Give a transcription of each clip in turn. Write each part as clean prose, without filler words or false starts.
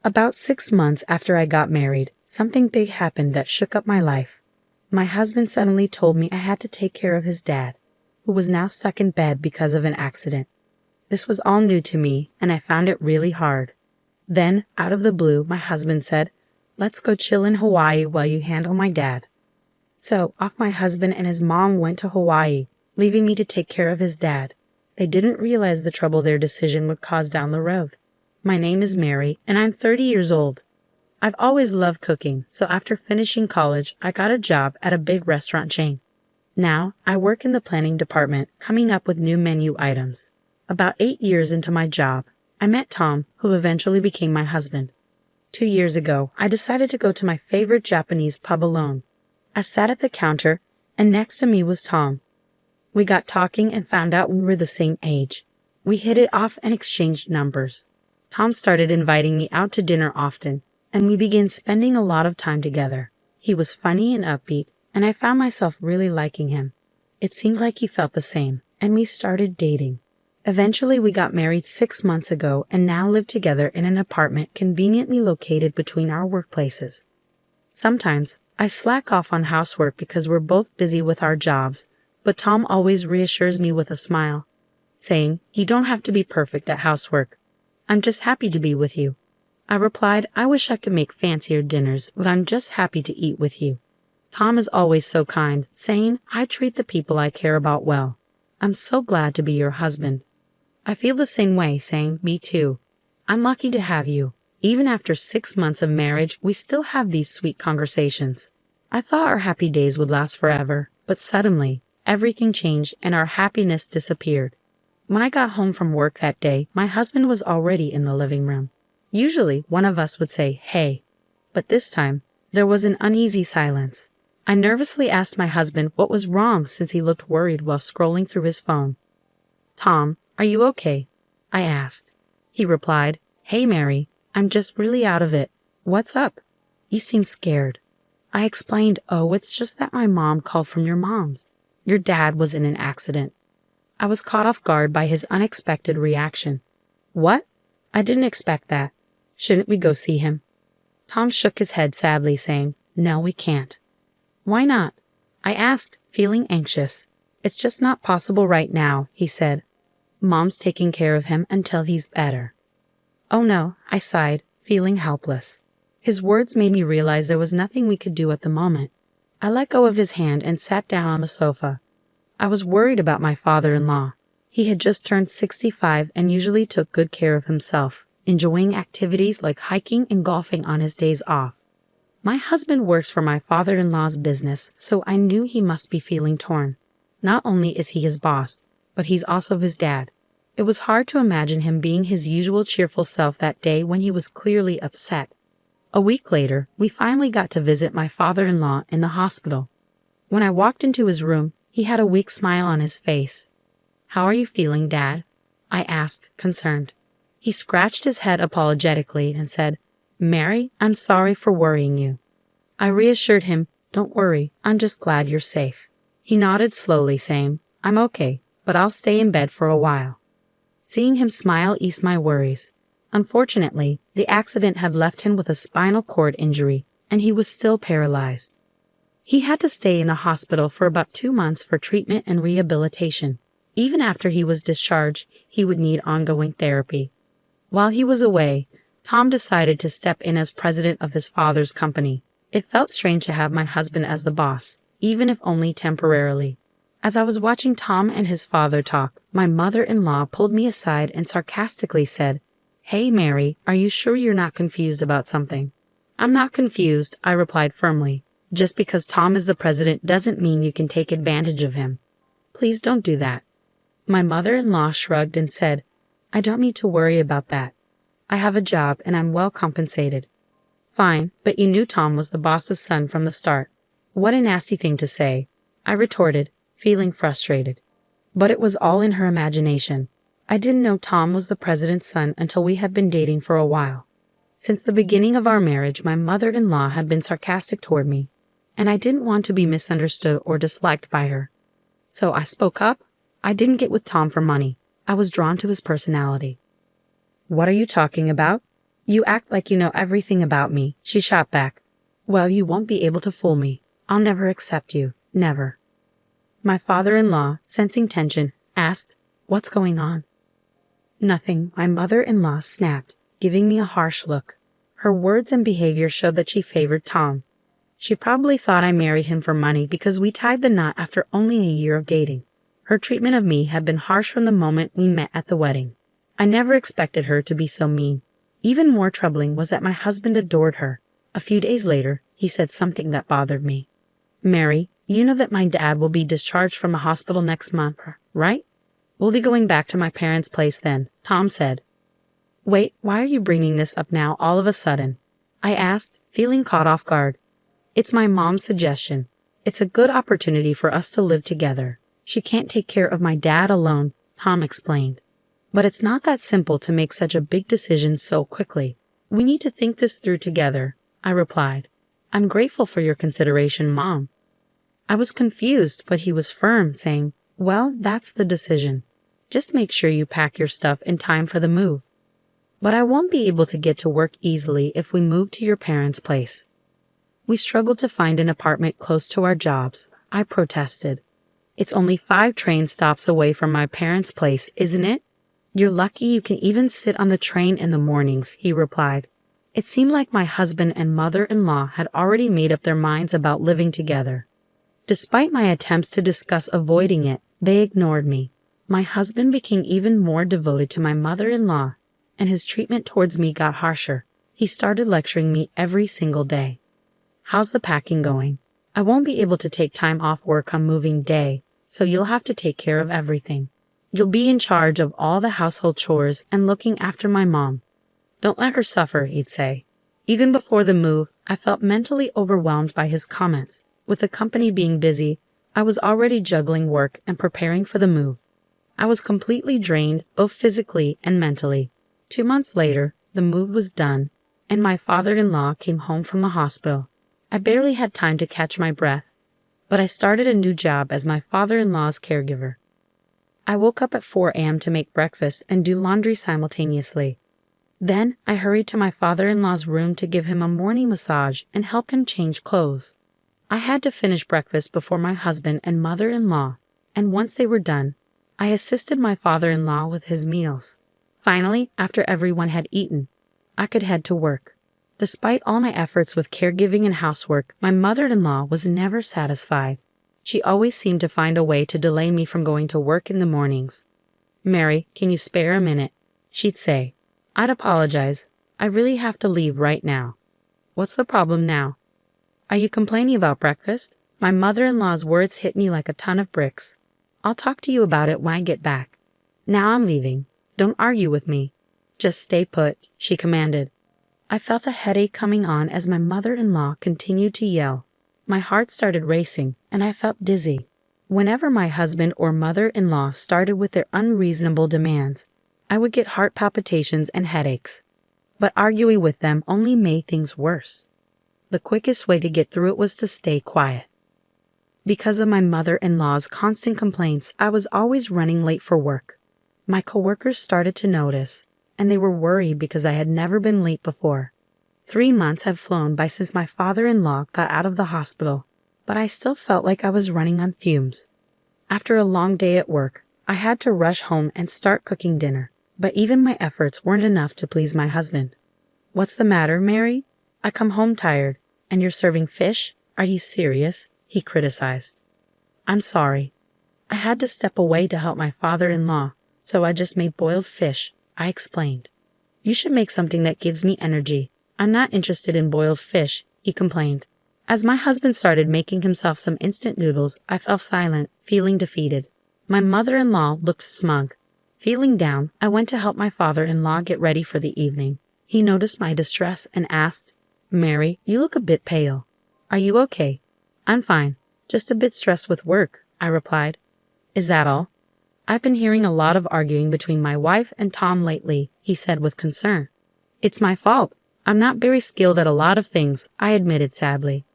About 6 months after I got married, something big happened that shook up my life. My husband suddenly told me I had to take care of his dad, who was now stuck in bed because of an accident. This was all new to me, and I found it really hard. Then, out of the blue, my husband said, "Let's go chill in Hawaii while you handle my dad." So, off my husband and his mom went to Hawaii, leaving me to take care of his dad. They didn't realize the trouble their decision would cause down the road. My name is Mary, and I'm 30 years old. I've always loved cooking, so after finishing college, I got a job at a big restaurant chain. Now, I work in the planning department, coming up with new menu items. About 8 years into my job, I met Tom, who eventually became my husband. 2 years ago, I decided to go to my favorite Japanese pub alone. I sat at the counter, and next to me was Tom. We got talking and found out we were the same age. We hit it off and exchanged numbers. Tom started inviting me out to dinner often, and we began spending a lot of time together. He was funny and upbeat, and I found myself really liking him. It seemed like he felt the same, and we started dating. Eventually, we got married 6 months ago and now live together in an apartment conveniently located between our workplaces. Sometimes, I slack off on housework because we're both busy with our jobs, but Tom always reassures me with a smile, saying, "You don't have to be perfect at housework. I'm just happy to be with you." I replied, "I wish I could make fancier dinners, but I'm just happy to eat with you." Tom is always so kind, saying, "I treat the people I care about well. I'm so glad to be your husband." I feel the same way, saying, "Me too. I'm lucky to have you." Even after 6 months of marriage, we still have these sweet conversations. I thought our happy days would last forever, but suddenly, everything changed and our happiness disappeared. When I got home from work that day, my husband was already in the living room. Usually, one of us would say, "Hey," but this time, there was an uneasy silence. I nervously asked my husband what was wrong since he looked worried while scrolling through his phone. "Tom, are you okay?" I asked. He replied, "Hey Mary, I'm just really out of it. What's up? You seem scared." I explained, "Oh, it's just that my mom called from your mom's. Your dad was in an accident." I was caught off guard by his unexpected reaction. "What? I didn't expect that. Shouldn't we go see him?" Tom shook his head sadly, saying, "No, we can't." "Why not?" I asked, feeling anxious. "It's just not possible right now," he said. "Mom's taking care of him until he's better." "Oh no," I sighed, feeling helpless. His words made me realize there was nothing we could do at the moment. I let go of his hand and sat down on the sofa. I was worried about my father-in-law. He had just turned 65 and usually took good care of himself, enjoying activities like hiking and golfing on his days off. My husband works for my father-in-law's business, so I knew he must be feeling torn. Not only is he his boss, but he's also his dad. It was hard to imagine him being his usual cheerful self that day when he was clearly upset. A week later, we finally got to visit my father-in-law in the hospital. When I walked into his room, he had a weak smile on his face. "How are you feeling, Dad?" I asked, concerned. He scratched his head apologetically and said, "Mary, I'm sorry for worrying you." I reassured him, "Don't worry, I'm just glad you're safe." He nodded slowly, saying, "I'm okay, but I'll stay in bed for a while." Seeing him smile eased my worries. Unfortunately, the accident had left him with a spinal cord injury, and he was still paralyzed. He had to stay in a hospital for about 2 months for treatment and rehabilitation. Even after he was discharged, he would need ongoing therapy. While he was away, Tom decided to step in as president of his father's company. It felt strange to have my husband as the boss, even if only temporarily. As I was watching Tom and his father talk, my mother-in-law pulled me aside and sarcastically said, "Hey Mary, are you sure you're not confused about something?" "I'm not confused," I replied firmly. "Just because Tom is the president doesn't mean you can take advantage of him. Please don't do that." My mother-in-law shrugged and said, "I don't need to worry about that. I have a job and I'm well compensated." "Fine, but you knew Tom was the boss's son from the start." "What a nasty thing to say," I retorted, feeling frustrated. But it was all in her imagination. I didn't know Tom was the president's son until we had been dating for a while. Since the beginning of our marriage, my mother-in-law had been sarcastic toward me, and I didn't want to be misunderstood or disliked by her. So I spoke up. I didn't get with Tom for money. I was drawn to his personality. "What are you talking about? You act like you know everything about me, she shot back. Well, you won't be able to fool me. I'll never accept you. Never. My father-in-law, sensing tension, asked, "What's going on?" "Nothing," my mother-in-law snapped, giving me a harsh look. Her words and behavior showed that she favored Tom. She probably thought I married him for money because we tied the knot after only a year of dating. Her treatment of me had been harsh from the moment we met at the wedding. I never expected her to be so mean. Even more troubling was that my husband adored her. A few days later, he said something that bothered me. "Mary, you know that my dad will be discharged from the hospital next month, right? We'll be going back to my parents' place then," Tom said. "Wait, why are you bringing this up now all of a sudden?" I asked, feeling caught off guard. "It's my mom's suggestion. It's a good opportunity for us to live together. She can't take care of my dad alone," Tom explained. "But it's not that simple to make such a big decision so quickly. We need to think this through together," I replied. "I'm grateful for your consideration, Mom." I was confused, but he was firm, saying, "Well, that's the decision. Just make sure you pack your stuff in time for the move." "But I won't be able to get to work easily if we move to your parents' place." We struggled to find an apartment close to our jobs. I protested. "It's only 5 train stops away from my parents' place, isn't it? You're lucky you can even sit on the train in the mornings," he replied. It seemed like my husband and mother-in-law had already made up their minds about living together. Despite my attempts to discuss avoiding it, they ignored me. My husband became even more devoted to my mother-in-law, and his treatment towards me got harsher. He started lecturing me every single day. "How's the packing going? I won't be able to take time off work on moving day, so you'll have to take care of everything. You'll be in charge of all the household chores and looking after my mom. Don't let her suffer," he'd say. Even before the move, I felt mentally overwhelmed by his comments. With the company being busy, I was already juggling work and preparing for the move. I was completely drained, both physically and mentally. 2 months later, the move was done, and my father-in-law came home from the hospital. I barely had time to catch my breath, but I started a new job as my father-in-law's caregiver. I woke up at 4 a.m. to make breakfast and do laundry simultaneously. Then I hurried to my father-in-law's room to give him a morning massage and help him change clothes. I had to finish breakfast before my husband and mother-in-law, and once they were done, I assisted my father-in-law with his meals. Finally, after everyone had eaten, I could head to work. Despite all my efforts with caregiving and housework, my mother-in-law was never satisfied. She always seemed to find a way to delay me from going to work in the mornings. "Mary, can you spare a minute?" she'd say. I'd apologize. "I really have to leave right now." "What's the problem now?" "Are you complaining about breakfast?" My mother-in-law's words hit me like a ton of bricks. "I'll talk to you about it when I get back. Now I'm leaving. Don't argue with me. Just stay put," she commanded. I felt a headache coming on as my mother-in-law continued to yell. My heart started racing, and I felt dizzy. Whenever my husband or mother-in-law started with their unreasonable demands, I would get heart palpitations and headaches. But arguing with them only made things worse. The quickest way to get through it was to stay quiet. Because of my mother-in-law's constant complaints, I was always running late for work. My coworkers started to notice, and they were worried because I had never been late before. 3 months had flown by since my father-in-law got out of the hospital, but I still felt like I was running on fumes. After a long day at work, I had to rush home and start cooking dinner, but even my efforts weren't enough to please my husband. "What's the matter, Mary? I come home tired, and you're serving fish? Are you serious?" he criticized. "I'm sorry. I had to step away to help my father-in-law, so I just made boiled fish," I explained. "You should make something that gives me energy. I'm not interested in boiled fish," he complained. As my husband started making himself some instant noodles, I fell silent, feeling defeated. My mother-in-law looked smug. Feeling down, I went to help my father-in-law get ready for the evening. He noticed my distress and asked, "Mary, you look a bit pale. Are you okay?" "I'm fine. Just a bit stressed with work," I replied. "Is that all?" "I've been hearing a lot of arguing between my wife and Tom lately," he said with concern. "It's my fault. I'm not very skilled at a lot of things," I admitted sadly.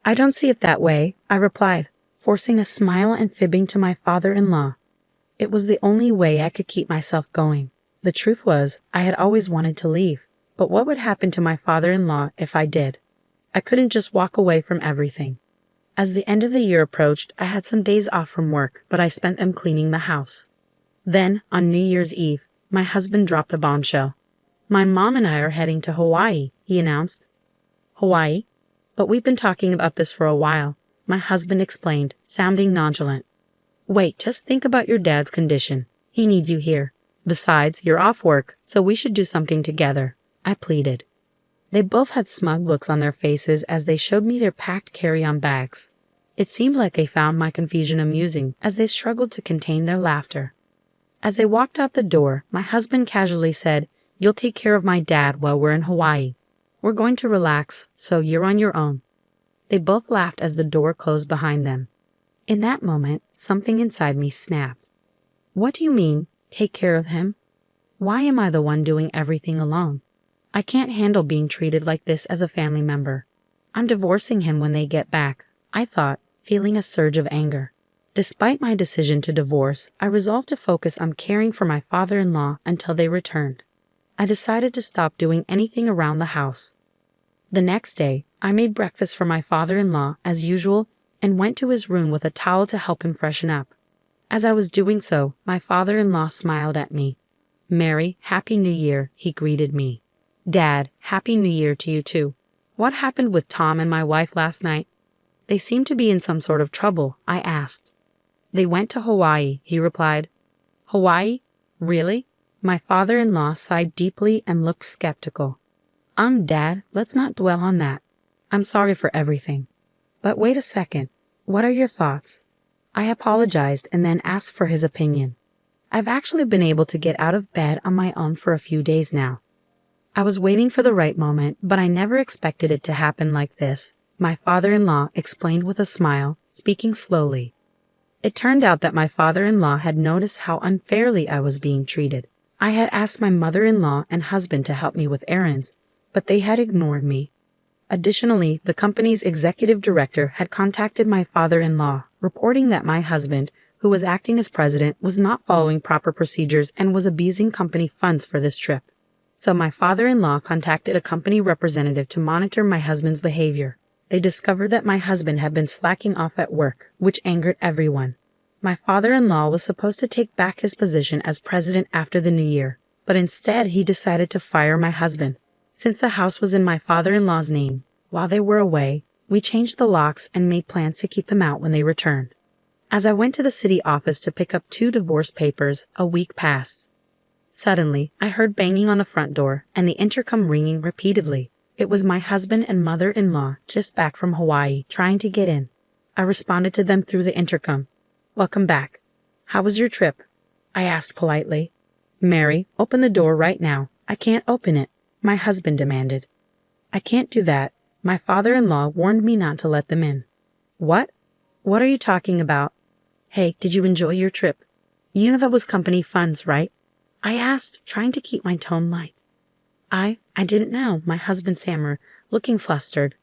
"I don't see it that way," I replied, forcing a smile and fibbing to my father-in-law. It was the only way I could keep myself going. The truth was, I had always wanted to leave. But what would happen to my father-in-law if I did? I couldn't just walk away from everything. As the end of the year approached, I had some days off from work, but I spent them cleaning the house. Then, on New Year's Eve, my husband dropped a bombshell. "My mom and I are heading to Hawaii," he announced. "Hawaii? But we've been talking about this for a while," my husband explained, sounding nonchalant. "Wait, just think about your dad's condition. He needs you here. Besides, you're off work, so we should do something together," I pleaded. They both had smug looks on their faces as they showed me their packed carry-on bags. It seemed like they found my confusion amusing as they struggled to contain their laughter. As they walked out the door, my husband casually said, "You'll take care of my dad while we're in Hawaii. We're going to relax, so you're on your own." They both laughed as the door closed behind them. In that moment, something inside me snapped. "What do you mean, take care of him? Why am I the one doing everything alone? I can't handle being treated like this as a family member. I'm divorcing him when they get back," I thought, feeling a surge of anger. Despite my decision to divorce, I resolved to focus on caring for my father-in-law until they returned. I decided to stop doing anything around the house. The next day, I made breakfast for my father-in-law as usual and went to his room with a towel to help him freshen up. As I was doing so, my father-in-law smiled at me. "Mary, Happy New Year," he greeted me. "Dad, Happy New Year to you too. What happened with Tom and my wife last night?" "They seem to be in some sort of trouble," I asked. "They went to Hawaii," he replied. "Hawaii? Really?" My father-in-law sighed deeply and looked skeptical. Dad, let's not dwell on that. I'm sorry for everything. But wait a second. What are your thoughts?" I apologized and then asked for his opinion. I've actually been able to get out of bed on my own for a few days now. I was waiting for the right moment, but I never expected it to happen like this, my father-in-law explained with a smile, speaking slowly. It turned out that my father-in-law had noticed how unfairly I was being treated. I had asked my mother-in-law and husband to help me with errands, but they had ignored me. Additionally, the company's executive director had contacted my father-in-law, reporting that my husband, who was acting as president, was not following proper procedures and was abusing company funds for this trip. So my father-in-law contacted a company representative to monitor my husband's behavior. They discovered that my husband had been slacking off at work, which angered everyone. My father-in-law was supposed to take back his position as president after the new year, but instead he decided to fire my husband. Since the house was in my father-in-law's name, while they were away, we changed the locks and made plans to keep them out when they returned. As I went to the city office to pick up 2 divorce papers, a week passed. Suddenly, I heard banging on the front door and the intercom ringing repeatedly. It was my husband and mother-in-law just back from Hawaii trying to get in. I responded to them through the intercom. "Welcome back. How was your trip?" I asked politely. "Mary, open the door right now." "I can't open it," my husband demanded. "I can't do that. My father-in-law warned me not to let them in." "What? What are you talking about?" "Hey, did you enjoy your trip? You know that was company funds, right?" I asked, trying to keep my tone light. I didn't know," my husband stammered, looking flustered.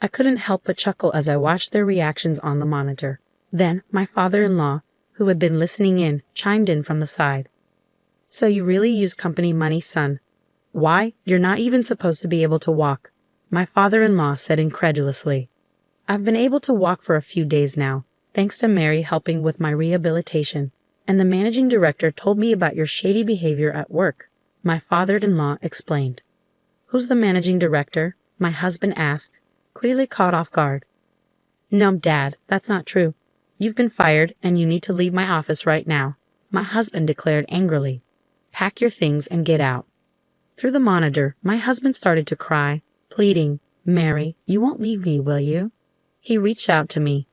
I couldn't help but chuckle as I watched their reactions on the monitor. Then my father-in-law, who had been listening in, chimed in from the side. "So you really use company money, son? Why, you're not even supposed to be able to walk," my father-in-law said incredulously. "I've been able to walk for a few days now, thanks to Mary helping with my rehabilitation, and the managing director told me about your shady behavior at work," my father-in-law explained. "Who's the managing director?" my husband asked, clearly caught off guard. "No, Dad, that's not true. You've been fired and you need to leave my office right now," my husband declared angrily. "Pack your things and get out." Through the monitor, my husband started to cry, pleading, "Mary, you won't leave me, will you?" He reached out to me.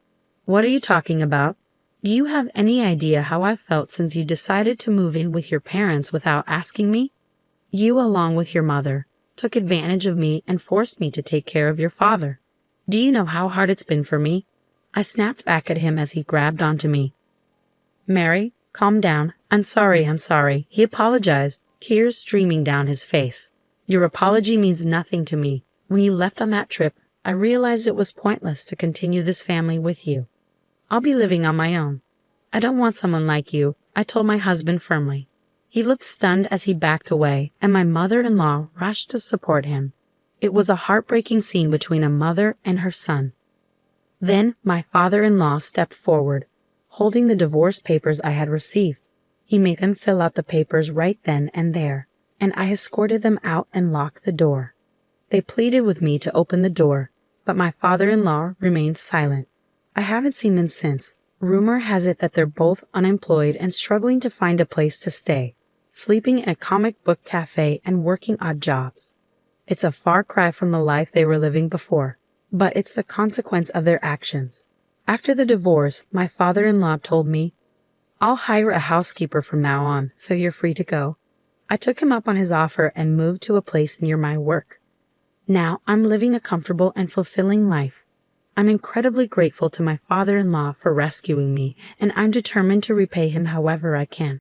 "What are you talking about? Do you have any idea how I've felt since you decided to move in with your parents without asking me? You, along with your mother, took advantage of me and forced me to take care of your father. Do you know how hard it's been for me?" I snapped back at him as he grabbed onto me. "Mary, calm down. I'm sorry," he apologized, tears streaming down his face. "Your apology means nothing to me. When you left on that trip, I realized it was pointless to continue this family with you. I'll be living on my own. I don't want someone like you," I told my husband firmly. He looked stunned as he backed away, and my mother-in-law rushed to support him. It was a heartbreaking scene between a mother and her son. Then my father-in-law stepped forward, holding the divorce papers I had received. He made them fill out the papers right then and there, and I escorted them out and locked the door. They pleaded with me to open the door, but my father-in-law remained silent. I haven't seen them since. Rumor has it that they're both unemployed and struggling to find a place to stay, sleeping in a comic book cafe and working odd jobs. It's a far cry from the life they were living before, but it's the consequence of their actions. After the divorce, my father-in-law told me, "I'll hire a housekeeper from now on, so you're free to go." I took him up on his offer and moved to a place near my work. Now I'm living a comfortable and fulfilling life. I'm incredibly grateful to my father-in-law for rescuing me, and I'm determined to repay him however I can.